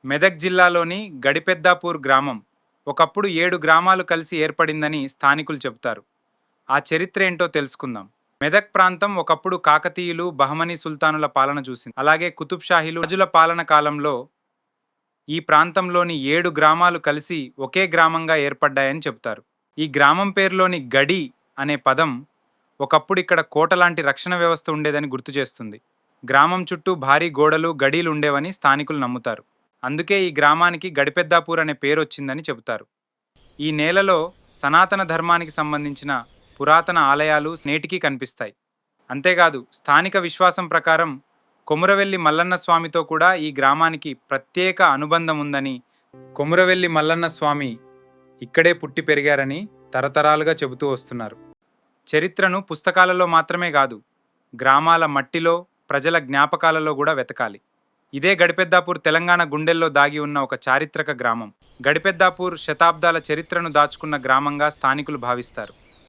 మెదక్ జిల్లాలోని గడిపెద్దాపూర్ గ్రామం ఒకప్పుడు 7 గ్రామాలు కలిసి ఏర్పడిందని స్థానికులు చెబుతారు. ఆ చరిత్ర ఏంటో తెలుసుకుందాం. మెదక్ ప్రాంతం ఒకప్పుడు కాకతీయులు, బహమనీ సుల్తానుల పాలన చూసింది. అలాగే కుతుబ్ షాహీలు రాజుల పాలన కాలంలో ఈ ప్రాంతంలోని 7 గ్రామాలు కలిసి ఒకే గ్రామంగా ఏర్పడ్డాయని చెబుతారు. ఈ గ్రామం పేరులోని గడి అనే పదం ఒకప్పుడు ఇక్కడ కోట లాంటి రక్షణ వ్యవస్థ ఉండేదని గుర్తు చేస్తుంది. గ్రామం చుట్టూ భారీ గోడలు, గడీలు ఉండేవని స్థానికులు నమ్ముతారు. అందుకే ఈ గ్రామానికి గడిపెద్దాపూర్ అనే పేరు వచ్చిందని చెబుతారు. ఈ నేలలో సనాతన ధర్మానికి సంబంధించిన పురాతన ఆలయాలు నేటికీ కనిపిస్తాయి. అంతేకాదు స్థానిక విశ్వాసం ప్రకారం కొమురవెల్లి మల్లన్న స్వామితో కూడా ఈ గ్రామానికి ప్రత్యేక అనుబంధం ఉందని, కొమురవెల్లి మల్లన్న స్వామి ఇక్కడే పుట్టి పెరిగారని తరతరాలుగా చెబుతూ వస్తున్నారు. చరిత్రను పుస్తకాలలో మాత్రమే కాదు, గ్రామాల మట్టిలో, ప్రజల జ్ఞాపకాలలో కూడా వెతకాలి. ఇదే గడిపెద్దాపూర్ తెలంగాణ గుండెల్లో దాగి ఉన్న ఒక చారిత్రక గ్రామం. గడిపెద్దాపూర్ శతాబ్దాల చరిత్రను దాచుకున్న గ్రామంగా స్థానికులు భావిస్తారు.